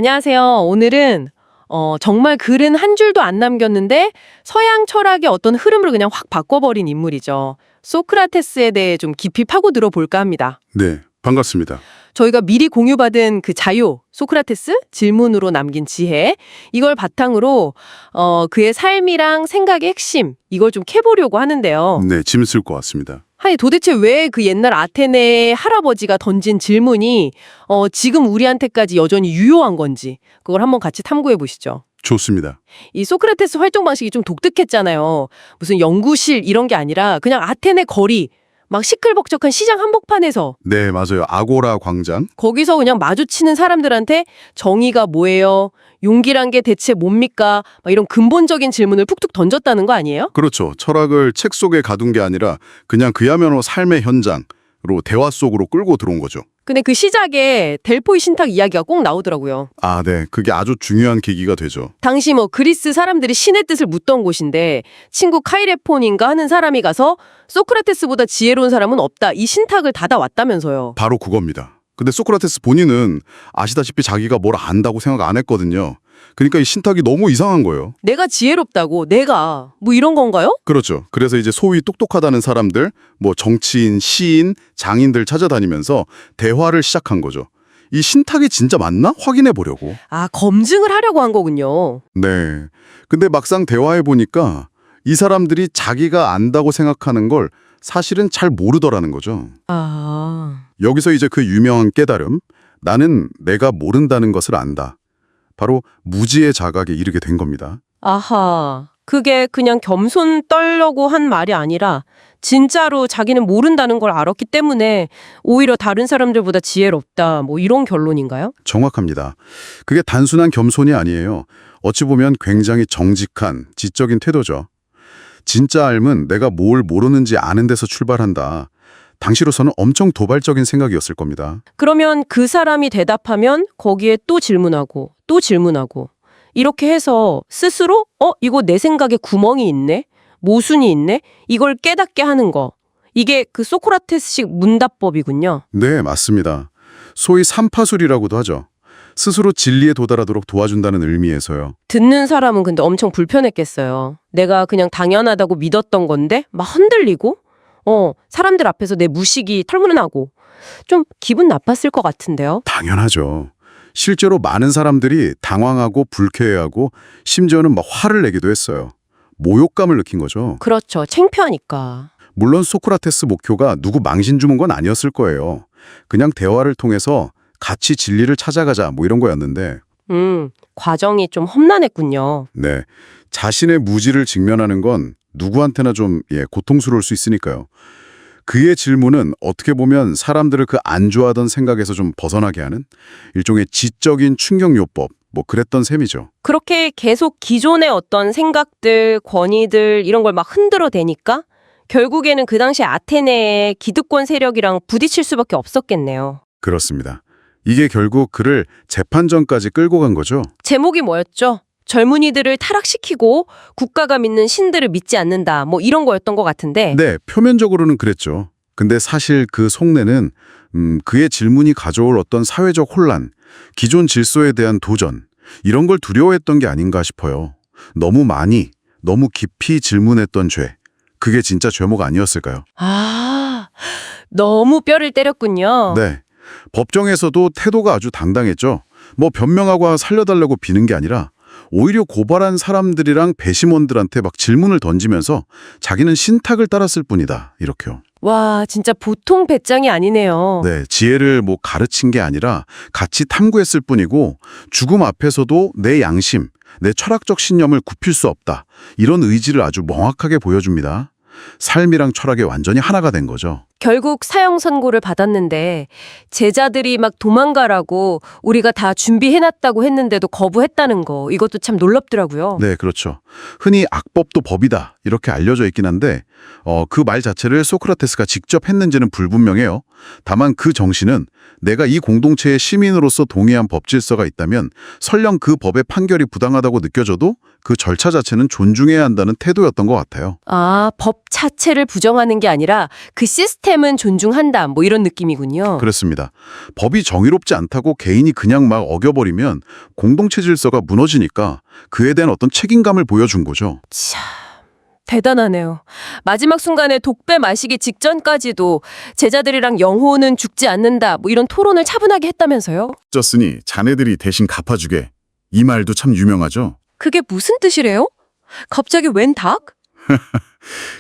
안녕하세요. 오늘은 정말 글은 한 줄도 안 남겼는데 서양 철학의 어떤 흐름을 그냥 확 바꿔버린 인물이죠. 소크라테스에 대해 좀 깊이 파고들어 볼까 합니다. 네, 반갑습니다. 저희가 미리 공유받은 그 자요, 소크라테스 질문으로 남긴 지혜, 이걸 바탕으로 그의 삶이랑 생각의 핵심, 이걸 좀 캐보려고 하는데요. 네, 재밌을 것 같습니다. 아니 도대체 왜 그 옛날 아테네의 할아버지가 던진 질문이 지금 우리한테까지 여전히 유효한 건지 그걸 한번 같이 탐구해 보시죠. 좋습니다. 이 소크라테스 활동 방식이 좀 독특했잖아요. 무슨 연구실 이런 게 아니라 그냥 아테네 거리, 막 시끌벅적한 시장 한복판에서 네, 맞아요. 아고라 광장. 거기서 그냥 마주치는 사람들한테 정의가 뭐예요? 용기란 게 대체 뭡니까? 막 이런 근본적인 질문을 푹툭 던졌다는 거 아니에요? 그렇죠. 철학을 책 속에 가둔 게 아니라 그냥 그야말로 삶의 현장으로 대화 속으로 끌고 들어온 거죠. 근데 그 시작에 델포이 신탁 이야기가 꼭 나오더라고요. 아, 네. 그게 아주 중요한 계기가 되죠. 당시 그리스 사람들이 신의 뜻을 묻던 곳인데 친구 카이레폰인가 하는 사람이 가서 소크라테스보다 지혜로운 사람은 없다. 이 신탁을 닫아왔다면서요. 바로 그겁니다. 근데 소크라테스 본인은 아시다시피 자기가 뭘 안다고 생각 안 했거든요. 그러니까 이 신탁이 너무 이상한 거예요. 내가 지혜롭다고 내가 이런 건가요? 그렇죠. 그래서 이제 소위 똑똑하다는 사람들, 정치인, 시인, 장인들 찾아다니면서 대화를 시작한 거죠. 이 신탁이 진짜 맞나? 확인해 보려고. 아, 검증을 하려고 한 거군요. 네. 근데 막상 대화해 보니까 이 사람들이 자기가 안다고 생각하는 걸 사실은 잘 모르더라는 거죠. 아, 여기서 이제 그 유명한 깨달음, 나는 내가 모른다는 것을 안다. 바로 무지의 자각에 이르게 된 겁니다. 아하. 그게 그냥 겸손 떨려고 한 말이 아니라 진짜로 자기는 모른다는 걸 알았기 때문에 오히려 다른 사람들보다 지혜롭다. 이런 결론인가요? 정확합니다. 그게 단순한 겸손이 아니에요. 어찌 보면 굉장히 정직한 지적인 태도죠. 진짜 삶은 내가 뭘 모르는지 아는 데서 출발한다. 당시로서는 엄청 도발적인 생각이었을 겁니다. 그러면 그 사람이 대답하면 거기에 또 질문하고 또 질문하고 이렇게 해서 스스로 이거 내 생각에 구멍이 있네? 모순이 있네? 이걸 깨닫게 하는 거. 이게 그 소크라테스식 문답법이군요. 네, 맞습니다. 소위 삼파술이라고도 하죠. 스스로 진리에 도달하도록 도와준다는 의미에서요. 듣는 사람은 근데 엄청 불편했겠어요. 내가 그냥 당연하다고 믿었던 건데 막 흔들리고 사람들 앞에서 내 무식이 털문하고 좀 기분 나빴을 것 같은데요. 당연하죠. 실제로 많은 사람들이 당황하고 불쾌해하고 심지어는 막 화를 내기도 했어요. 모욕감을 느낀 거죠. 그렇죠. 창피하니까. 물론 소크라테스 목표가 누구 망신 주는 건 아니었을 거예요. 그냥 대화를 통해서 같이 진리를 찾아가자 이런 거였는데 과정이 좀 험난했군요. 네, 자신의 무지를 직면하는 건 누구한테나 좀 고통스러울 수 있으니까요. 그의 질문은 어떻게 보면 사람들을 그 안 좋아하던 생각에서 좀 벗어나게 하는 일종의 지적인 충격요법 그랬던 셈이죠. 그렇게 계속 기존의 어떤 생각들, 권위들 이런 걸 막 흔들어대니까 결국에는 그 당시 아테네의 기득권 세력이랑 부딪힐 수밖에 없었겠네요. 그렇습니다. 이게 결국 그를 재판전까지 끌고 간 거죠. 제목이 뭐였죠? 젊은이들을 타락시키고 국가가 믿는 신들을 믿지 않는다. 이런 거였던 것 같은데. 네, 표면적으로는 그랬죠. 근데 사실 그 속내는 그의 질문이 가져올 어떤 사회적 혼란, 기존 질서에 대한 도전, 이런 걸 두려워했던 게 아닌가 싶어요. 너무 많이, 너무 깊이 질문했던 죄. 그게 진짜 죄목 아니었을까요? 아, 너무 뼈를 때렸군요. 네. 법정에서도 태도가 아주 당당했죠. 변명하고 살려달라고 비는 게 아니라 오히려 고발한 사람들이랑 배심원들한테 막 질문을 던지면서 자기는 신탁을 따랐을 뿐이다. 이렇게요. 와, 진짜 보통 배짱이 아니네요. 네, 지혜를 가르친 게 아니라 같이 탐구했을 뿐이고 죽음 앞에서도 내 양심, 내 철학적 신념을 굽힐 수 없다. 이런 의지를 아주 명확하게 보여줍니다. 삶이랑 철학이 완전히 하나가 된 거죠. 결국 사형 선고를 받았는데 제자들이 막 도망가라고 우리가 다 준비해놨다고 했는데도 거부했다는 거 이것도 참 놀랍더라고요. 네, 그렇죠. 흔히 악법도 법이다 이렇게 알려져 있긴 한데 그 말 자체를 소크라테스가 직접 했는지는 불분명해요. 다만 그 정신은 내가 이 공동체의 시민으로서 동의한 법 질서가 있다면 설령 그 법의 판결이 부당하다고 느껴져도 그 절차 자체는 존중해야 한다는 태도였던 것 같아요. 아, 법 자체를 부정하는 게 아니라 그 시스템 시스템은 존중한다. 뭐 이런 느낌이군요. 그렇습니다. 법이 정의롭지 않다고 개인이 그냥 막 어겨버리면 공동체 질서가 무너지니까 그에 대한 어떤 책임감을 보여준 거죠. 참, 대단하네요. 마지막 순간에 독배 마시기 직전까지도 제자들이랑 영혼은 죽지 않는다. 뭐 이런 토론을 차분하게 했다면서요? 졌으니 자네들이 대신 갚아주게. 이 말도 참 유명하죠. 그게 무슨 뜻이래요? 갑자기 웬 닭?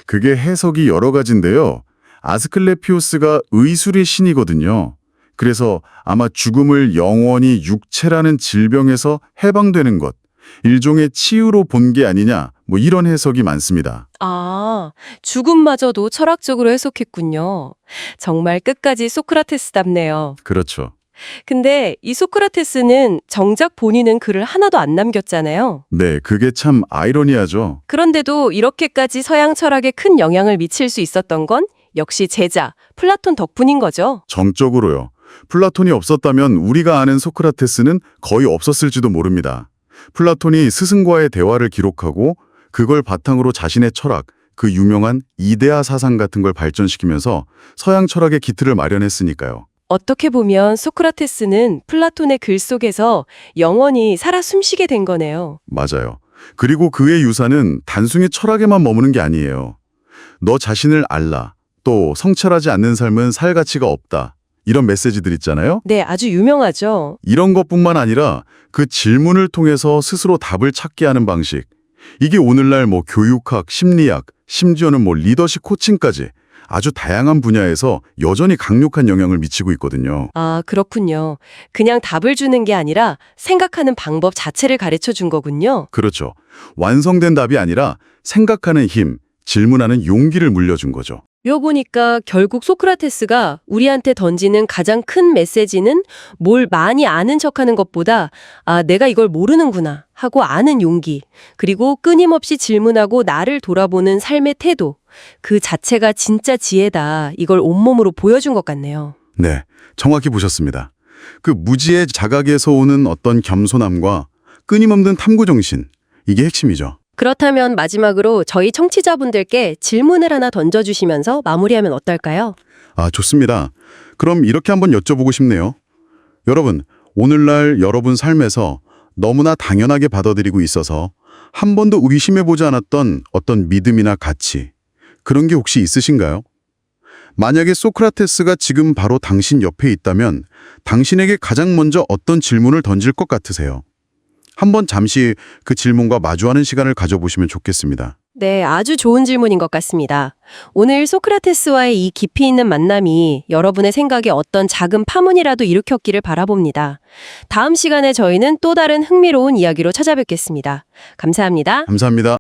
그게 해석이 여러 가지인데요. 아스클레피오스가 의술의 신이거든요. 그래서 아마 죽음을 영원히 육체라는 질병에서 해방되는 것, 일종의 치유로 본 게 아니냐, 뭐 이런 해석이 많습니다. 아, 죽음마저도 철학적으로 해석했군요. 정말 끝까지 소크라테스답네요. 그렇죠. 근데 이 소크라테스는 정작 본인은 글을 하나도 안 남겼잖아요. 네, 그게 참 아이러니하죠. 그런데도 이렇게까지 서양 철학에 큰 영향을 미칠 수 있었던 건 역시 제자, 플라톤 덕분인 거죠. 정적으로요. 플라톤이 없었다면 우리가 아는 소크라테스는 거의 없었을지도 모릅니다. 플라톤이 스승과의 대화를 기록하고 그걸 바탕으로 자신의 철학, 그 유명한 이데아 사상 같은 걸 발전시키면서 서양 철학의 기틀을 마련했으니까요. 어떻게 보면 소크라테스는 플라톤의 글 속에서 영원히 살아 숨쉬게 된 거네요. 맞아요. 그리고 그의 유산은 단순히 철학에만 머무는 게 아니에요. 너 자신을 알라, 또 성찰하지 않는 삶은 살 가치가 없다. 이런 메시지들 있잖아요. 네, 아주 유명하죠. 이런 것뿐만 아니라 그 질문을 통해서 스스로 답을 찾게 하는 방식. 이게 오늘날 뭐 교육학, 심리학, 심지어는 뭐 리더십 코칭까지 아주 다양한 분야에서 여전히 강력한 영향을 미치고 있거든요. 아, 그렇군요. 그냥 답을 주는 게 아니라 생각하는 방법 자체를 가르쳐 준 거군요. 그렇죠. 완성된 답이 아니라 생각하는 힘, 질문하는 용기를 물려준 거죠. 요 보니까 결국 소크라테스가 우리한테 던지는 가장 큰 메시지는 뭘 많이 아는 척하는 것보다 아, 내가 이걸 모르는구나 하고 아는 용기, 그리고 끊임없이 질문하고 나를 돌아보는 삶의 태도, 그 자체가 진짜 지혜다. 이걸 온몸으로 보여준 것 같네요. 네, 정확히 보셨습니다. 그 무지의 자각에서 오는 어떤 겸손함과 끊임없는 탐구정신, 이게 핵심이죠. 그렇다면 마지막으로 저희 청취자분들께 질문을 하나 던져주시면서 마무리하면 어떨까요? 아, 좋습니다. 그럼 이렇게 한번 여쭤보고 싶네요. 여러분, 오늘날 여러분 삶에서 너무나 당연하게 받아들이고 있어서 한 번도 의심해보지 않았던 어떤 믿음이나 가치, 그런 게 혹시 있으신가요? 만약에 소크라테스가 지금 바로 당신 옆에 있다면 당신에게 가장 먼저 어떤 질문을 던질 것 같으세요? 한번 잠시 그 질문과 마주하는 시간을 가져보시면 좋겠습니다. 네, 아주 좋은 질문인 것 같습니다. 오늘 소크라테스와의 이 깊이 있는 만남이 여러분의 생각에 어떤 작은 파문이라도 일으켰기를 바라봅니다. 다음 시간에 저희는 또 다른 흥미로운 이야기로 찾아뵙겠습니다. 감사합니다. 감사합니다.